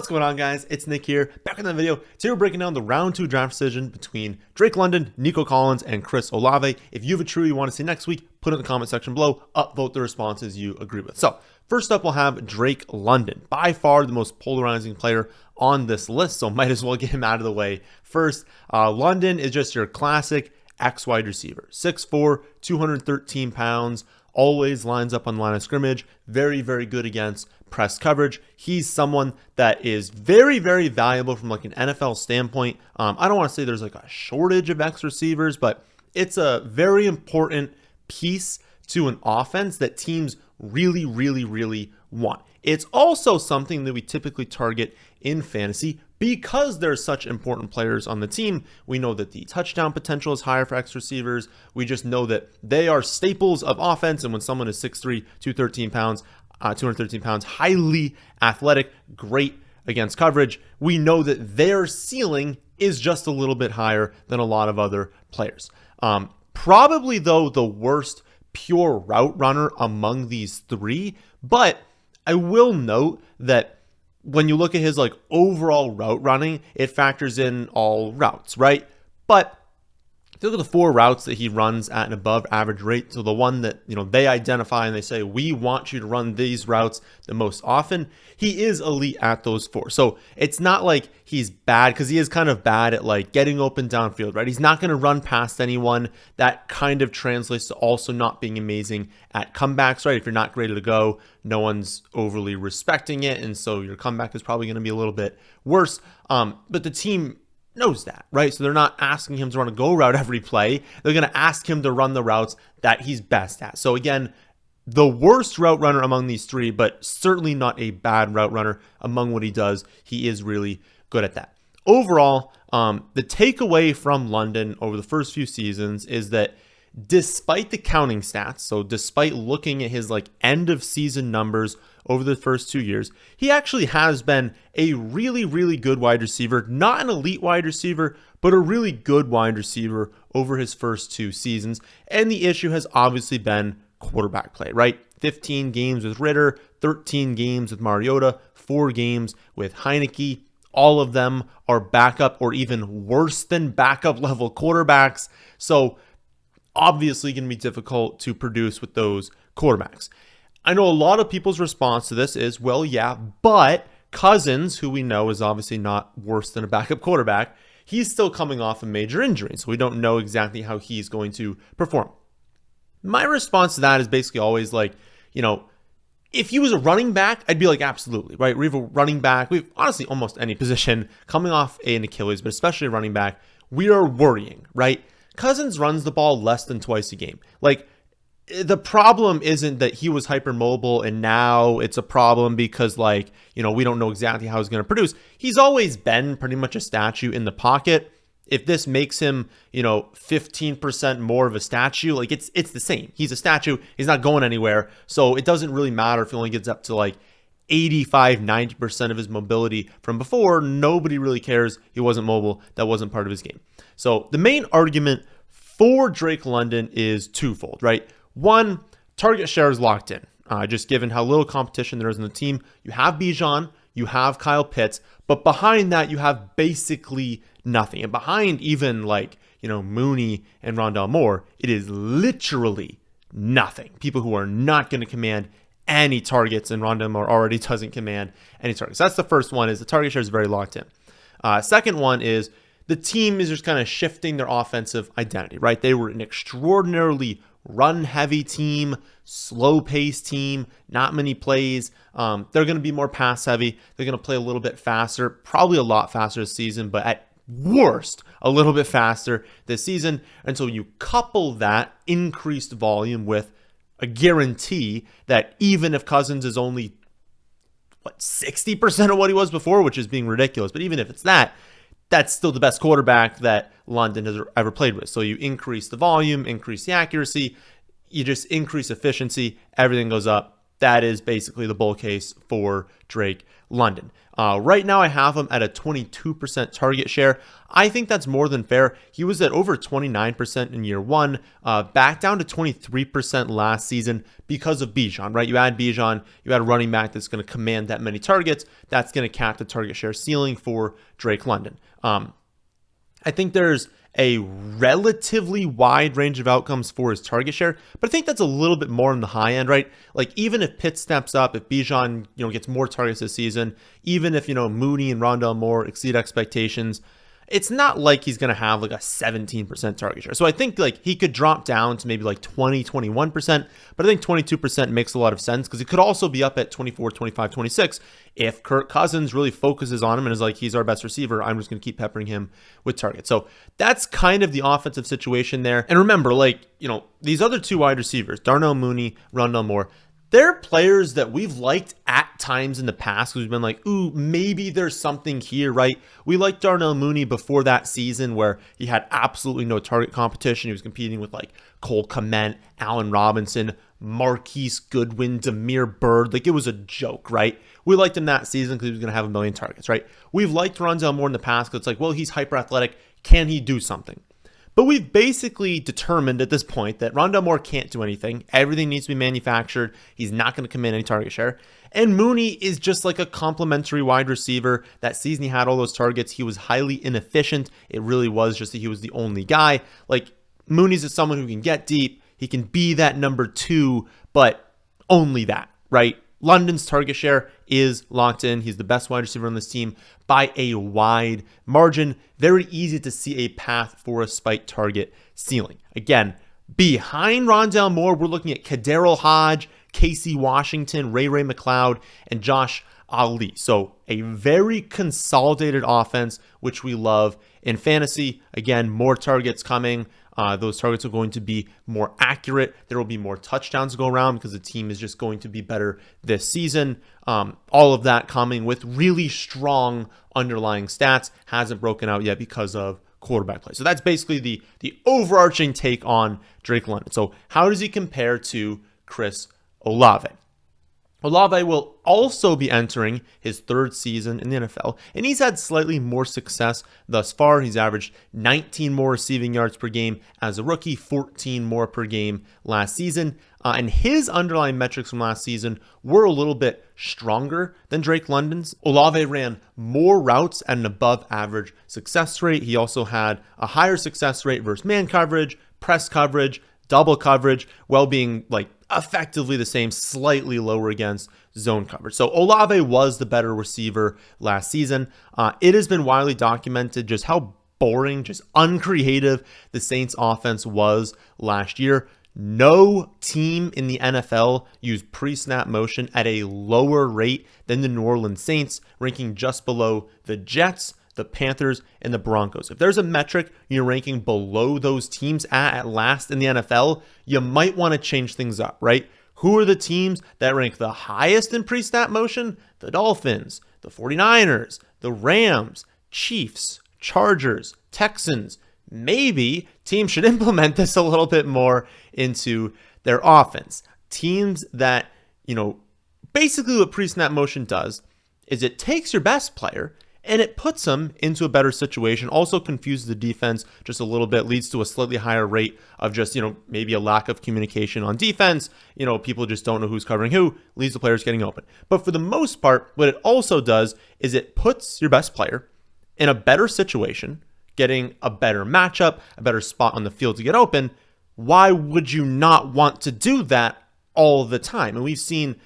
What's going on, guys? It's Nick here, back in the video. Today we're breaking down the round 2 draft decision between Drake London, Nico Collins, and Chris Olave. If you have a true you want to see next week, put it in the comment section below, upvote the responses you agree with. So first up, we'll have Drake London, by far the most polarizing player on this list, so might as well get him out of the way first. London is just your classic X wide receiver, 6'4", 213 pounds, always lines up on the line of scrimmage, very, very good against press coverage. He's someone that is very, very valuable from like an NFL standpoint. I don't want to say there's like a shortage of X receivers, but it's a very important piece to an offense that teams really, really, really want. It's also something that we typically target in fantasy because there's such important players on the team. We know that the touchdown potential is higher for X receivers. We just know that they are staples of offense. And when someone is 6'3", 213 pounds, highly athletic, great against coverage, we know that their ceiling is just a little bit higher than a lot of other players. Probably, though, the worst pure route runner among these three, but I will note that when you look at his like overall route running, it factors in all routes, right? But if you look at the 4 routes that he runs at an above average rate, so the one that, you know, they identify and they say, we want you to run these routes the most often, he is elite at those 4. So it's not like he's bad, because he is kind of bad at like getting open downfield, right? He's not going to run past anyone. That kind of translates to also not being amazing at comebacks, right? If you're not ready to go, no one's overly respecting it, and so your comeback is probably going to be a little bit worse. But the team knows that, right? So they're not asking him to run a go route every play. They're going to ask him to run the routes that he's best at. So again, the worst route runner among these 3, but certainly not a bad route runner among what he does. He is really good at that. Overall, the takeaway from London over the first few seasons is that despite the counting stats, so despite looking at his like end of season numbers over the first 2 years, he actually has been a really, really good wide receiver, not an elite wide receiver, but a really good wide receiver over his first 2 seasons. And the issue has obviously been quarterback play, right? 15 games with Ritter, 13 games with Mariota, 4 games with Heineke. All of them are backup or even worse than backup level quarterbacks. So obviously going to be difficult to produce with those quarterbacks. I know a lot of people's response to this is, well, yeah, but Cousins, who we know is obviously not worse than a backup quarterback, he's still coming off a major injury, so we don't know exactly how he's going to perform. My response to that is basically always like, you know, if he was a running back, I'd be like, absolutely, right? We have a running back. We have honestly almost any position coming off an Achilles, but especially a running back, we are worrying, right? Cousins runs the ball less than twice a game. Like, the problem isn't that he was hypermobile and now it's a problem because, like, you know, we don't know exactly how he's going to produce. He's always been pretty much a statue in the pocket. If this makes him, you know, 15% more of a statue, like it's the same. He's a statue. He's not going anywhere. So it doesn't really matter if he only gets up to like 85, 90% of his mobility from before. Nobody really cares. He wasn't mobile. That wasn't part of his game. So the main argument for Drake London is twofold, right? One, target share is locked in. Just given how little competition there is in the team. You have Bijan, you have Kyle Pitts, but behind that you have basically nothing. And behind even like, you know, Mooney and Rondale Moore, it is literally nothing. People who are not going to command any targets, and Rondale Moore already doesn't command any targets. That's the first one, is the target share is very locked in. Second one is the team is just kind of shifting their offensive identity, right? They were an extraordinarily run-heavy team, slow-paced team, not many plays. They're going to be more pass-heavy. They're going to play a little bit faster, probably a lot faster this season, but at worst, a little bit faster this season. And so you couple that increased volume with a guarantee that even if Cousins is only, 60% of what he was before, which is being ridiculous, but even if it's that, that's still the best quarterback that London has ever played with. So you increase the volume, increase the accuracy, you just increase efficiency, everything goes up. that is basically the bull case for Drake London. Right now I have him at a 22% target share. I think that's more than fair. He was at over 29% in year one, back down to 23% last season because of Bijan, right? You add Bijan, you add a running back that's going to command that many targets. That's going to cap the target share ceiling for Drake London. I think there's a relatively wide range of outcomes for his target share, but I think that's a little bit more on the high end, right? Like even if Pitt steps up, if Bijan, gets more targets this season, even if, Mooney and Rondale Moore exceed expectations, it's not like he's going to have like a 17% target share. So I think like he could drop down to maybe like 21%, but I think 22% makes a lot of sense because it could also be up at 24, 25, 26 if Kirk Cousins really focuses on him and is like, he's our best receiver. I'm just going to keep peppering him with targets. So that's kind of the offensive situation there. And remember, these other two wide receivers, Darnell Mooney, Rondale Moore, they're players that we've liked at times in the past. We've been like, ooh, maybe there's something here, right? We liked Darnell Mooney before that season where he had absolutely no target competition. He was competing with like Cole Kmet, Allen Robinson, Marquise Goodwin, Damiere Byrd. Like it was a joke, right? We liked him that season because he was going to have 1 million targets, right? We've liked Rondale Moore in the past because it's like, well, he's hyper athletic. Can he do something? But we've basically determined at this point that Rondale Moore can't do anything. Everything needs to be manufactured. He's not going to command any target share. And Mooney is just like a complimentary wide receiver. That season he had all those targets. He was highly inefficient. It really was just that he was the only guy. Like Mooney's just someone who can get deep. He can be that number 2, but only that, right? London's target share is locked in. He's the best wide receiver on this team by a wide margin. Very easy to see a path for a spike target ceiling. Again, behind Rondale Moore, we're looking at Kaderil Hodge, Casey Washington, Ray McLeod, and Josh Ali. So a very consolidated offense, which we love in fantasy. Again, more targets coming. Those targets are going to be more accurate. There will be more touchdowns to go around because the team is just going to be better this season. All of that coming with really strong underlying stats. Hasn't broken out yet because of quarterback play. So that's basically the overarching take on Drake London. So how does he compare to Chris Olave? Olave will also be entering his 3rd season in the NFL, and he's had slightly more success thus far. He's averaged 19 more receiving yards per game as a rookie, 14 more per game last season. And his underlying metrics from last season were a little bit stronger than Drake London's. Olave ran more routes at an above average success rate. He also had a higher success rate versus man coverage, press coverage, double coverage, while being like effectively the same, slightly lower against zone coverage. So Olave was the better receiver last season. It has been widely documented just how boring, just uncreative the Saints offense was last year. No team in the NFL used pre-snap motion at a lower rate than the New Orleans Saints, ranking just below the Jets, the Panthers, and the Broncos. If there's a metric you're ranking below those teams at last in the NFL, you might want to change things up, right? Who are the teams that rank the highest in pre-snap motion? The Dolphins, the 49ers, the Rams, Chiefs, Chargers, Texans. Maybe teams should implement this a little bit more into their offense. Teams that, basically what pre-snap motion does is it takes your best player and it puts them into a better situation, also confuses the defense just a little bit, leads to a slightly higher rate of just, maybe a lack of communication on defense. People just don't know who's covering who, leads to players getting open. But for the most part, what it also does is it puts your best player in a better situation, getting a better matchup, a better spot on the field to get open. Why would you not want to do that all the time? And we've seen,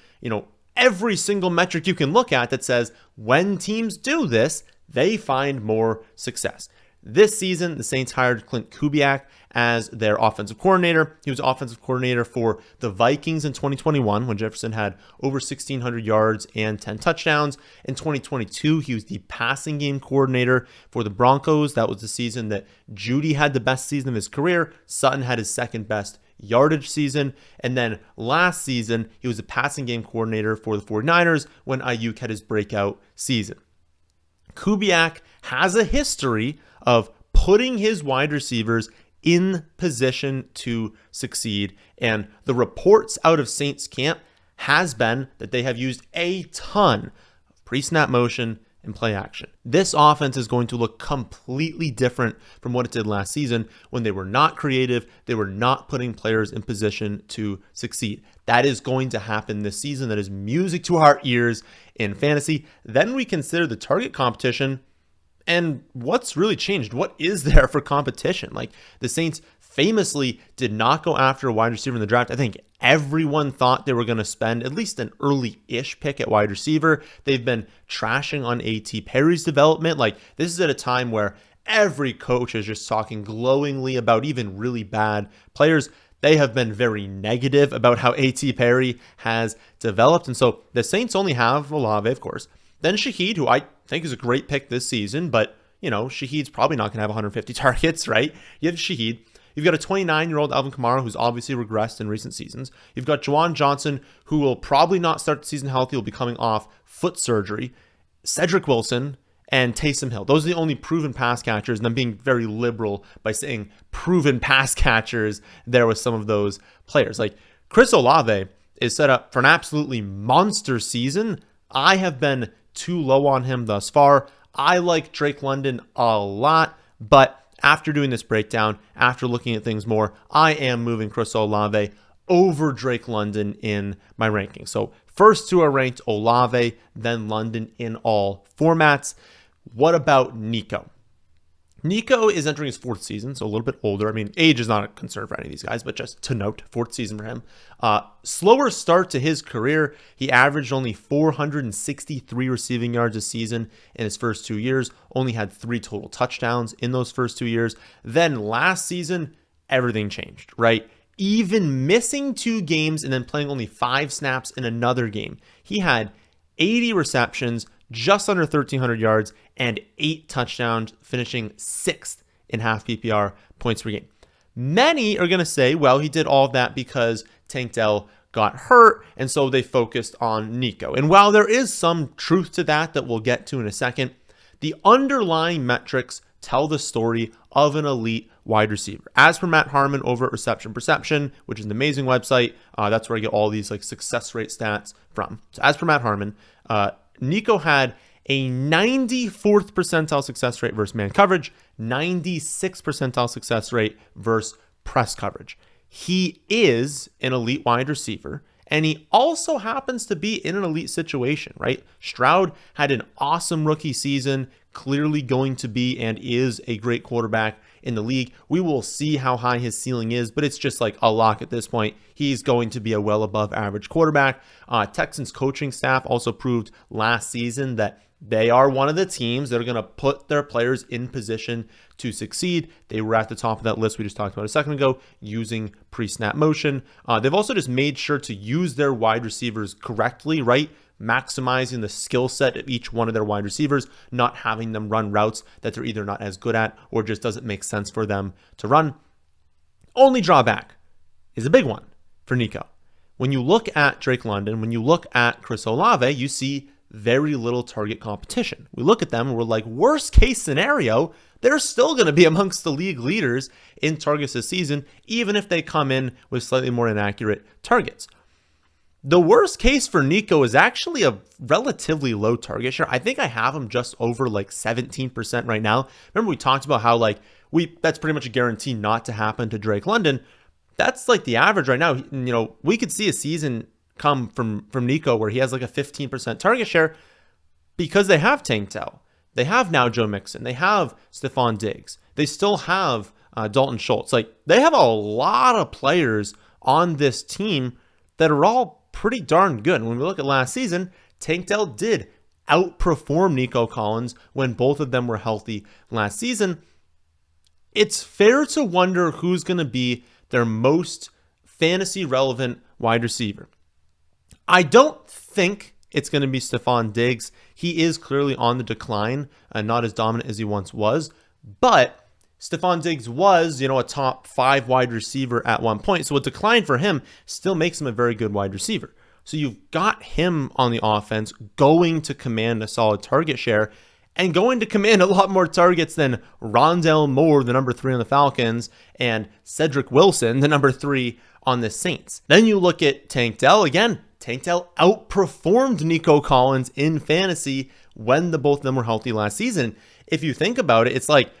every single metric you can look at that says when teams do this, they find more success. This season, the Saints hired Clint Kubiak as their offensive coordinator. He was offensive coordinator for the Vikings in 2021 when Jefferson had over 1,600 yards and 10 touchdowns. In 2022, he was the passing game coordinator for the Broncos. That was the season that Judy had the best season of his career. Sutton had his second best yardage season. And then last season, he was the passing game coordinator for the 49ers when Ayuk had his breakout season. Kubiak has a history of putting his wide receivers in position to succeed. And the reports out of Saints camp has been that they have used a ton of pre-snap motion and play action. This offense is going to look completely different from what it did last season when they were not creative, they were not putting players in position to succeed. That is going to happen this season. That is music to our ears in fantasy. Then we consider the target competition and what's really changed. What is there for competition? Like, the Saints famously did not go after a wide receiver in the draft. I think everyone thought they were going to spend at least an early-ish pick at wide receiver. They've been trashing on A.T. Perry's development. Like, this is at a time where every coach is just talking glowingly about even really bad players. They have been very negative about how A.T. Perry has developed. And so the Saints only have Olave, of course. Then Shaheed, who I think is a great pick this season, but, you know, Shaheed's probably not going to have 150 targets, right? You have Shaheed. You've got a 29-year-old Alvin Kamara who's obviously regressed in recent seasons. You've got Juwan Johnson, who will probably not start the season healthy, will be coming off foot surgery. Cedric Wilson and Taysom Hill. Those are the only proven pass catchers, and I'm being very liberal by saying proven pass catchers there with some of those players. Like, Chris Olave is set up for an absolutely monster season. I have been too low on him thus far. I like Drake London a lot, but after doing this breakdown, after looking at things more, I am moving Chris Olave over Drake London in my ranking. So first two are ranked Olave, then London in all formats. What about Nico? Nico is entering his fourth season, so a little bit older. I mean, age is not a concern for any of these guys, but just to note, fourth season for him. Slower start to his career. He averaged only 463 receiving yards a season in his first 2 years, only had 3 total touchdowns in those first 2 years. Then last season, everything changed, right? Even missing 2 games and then playing only 5 snaps in another game. He had 80 receptions, just under 1,300 yards, and 8 touchdowns, finishing 6th in half PPR points per game. Many are going to say, well, he did all of that because Tank Dell got hurt, and so they focused on Nico. And while there is some truth to that we'll get to in a second, the underlying metrics tell the story of an elite wide receiver. As per Matt Harmon over at Reception Perception, which is an amazing website, that's where I get all these like success rate stats from. So as per Matt Harmon, Nico had a 94th percentile success rate versus man coverage, 96th percentile success rate versus press coverage. He is an elite wide receiver, and he also happens to be in an elite situation, right? Stroud had an awesome rookie season, clearly going to be and is a great quarterback in the league. We will see how high his ceiling is, but it's just like a lock at this point. He's going to be a well above average quarterback. Texans coaching staff also proved last season that they are one of the teams that are going to put their players in position to succeed. They were at the top of that list we just talked about a second ago, using pre-snap motion. They've also just made sure to use their wide receivers correctly, right? Maximizing the skill set of each one of their wide receivers, not having them run routes that they're either not as good at or just doesn't make sense for them to run. Only drawback is a big one for Nico. When you look at Drake London, when you look at Chris Olave, you see very little target competition. We look at them and we're like, worst case scenario, they're still going to be amongst the league leaders in targets this season, even if they come in with slightly more inaccurate targets. The worst case for Nico is actually a relatively low target share. I think I have him just over like 17% right now. Remember we talked about how like that's pretty much a guarantee not to happen to Drake London. That's like the average right now. You know, we could see a season come from Nico where he has like a 15% target share because they have Tank Dell. They have now Joe Mixon. They have Stephon Diggs. They still have Dalton Schultz. Like, they have a lot of players on this team that are all pretty darn good. When we look at last season, Tank Dell did outperform Nico Collins when both of them were healthy last season. It's fair to wonder who's going to be their most fantasy relevant wide receiver. I don't think it's going to be Stephon Diggs. He is clearly on the decline and not as dominant as he once was. But Stephon Diggs was, a top 5 wide receiver at one point. So a decline for him still makes him a very good wide receiver. So you've got him on the offense going to command a solid target share and going to command a lot more targets than Rondale Moore, the number 3 on the Falcons, and Cedric Wilson, the number 3 on the Saints. Then you look at Tank Dell again. Tank Dell outperformed Nico Collins in fantasy when the both of them were healthy last season. If you think about it, it's like,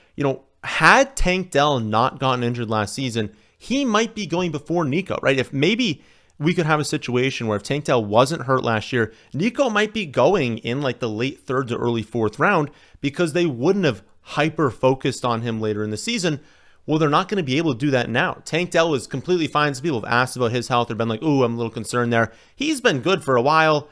had Tank Dell not gotten injured last season, he might be going before Nico, right? If maybe we could have a situation where if Tank Dell wasn't hurt last year, Nico might be going in like the late third to early fourth round because they wouldn't have hyper focused on him later in the season. Well, they're not going to be able to do that now. Tank Dell was completely fine. Some people have asked about his health. They've been like, ooh, I'm a little concerned there. He's been good for a while.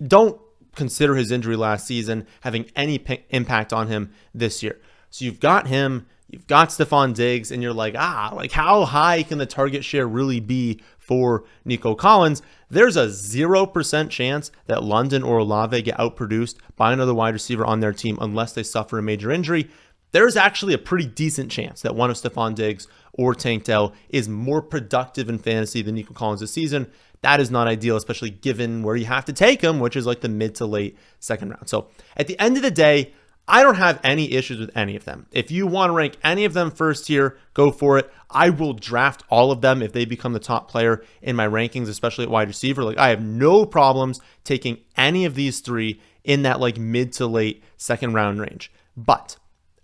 Don't consider his injury last season having any impact on him this year. So you've got him, you've got Stephon Diggs, and you're like, how high can the target share really be for Nico Collins? There's a 0% chance that London or Olave get outproduced by another wide receiver on their team unless they suffer a major injury. There's actually a pretty decent chance that one of Stephon Diggs or Tank Dell is more productive in fantasy than Nico Collins this season. That is not ideal, especially given where you have to take him, which is like the mid to late second round. So at the end of the day, I don't have any issues with any of them. If you want to rank any of them first here, go for it. I will draft all of them if they become the top player in my rankings, especially at wide receiver. Like, I have no problems taking any of these three in that like mid to late second round range. But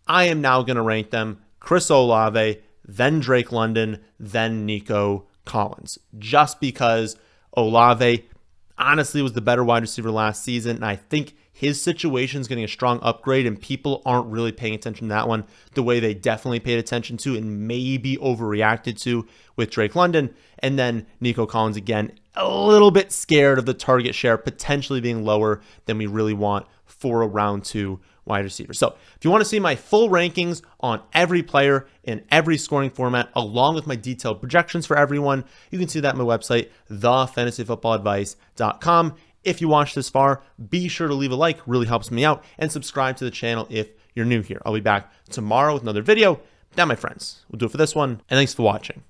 I am now going to rank them Chris Olave, then Drake London, then Nico Collins, just because Olave honestly was the better wide receiver last season, and I think his situation is getting a strong upgrade, and people aren't really paying attention to that one the way they definitely paid attention to and maybe overreacted to with Drake London. And then Nico Collins, again, a little bit scared of the target share potentially being lower than we really want for a round 2 wide receiver. So if you want to see my full rankings on every player in every scoring format, along with my detailed projections for everyone, you can see that on my website, thefantasyfootballadvice.com. If you watched this far, be sure to leave a like, really helps me out, and subscribe to the channel if you're new here. I'll be back tomorrow with another video. Now, my friends, we'll do it for this one, and thanks for watching.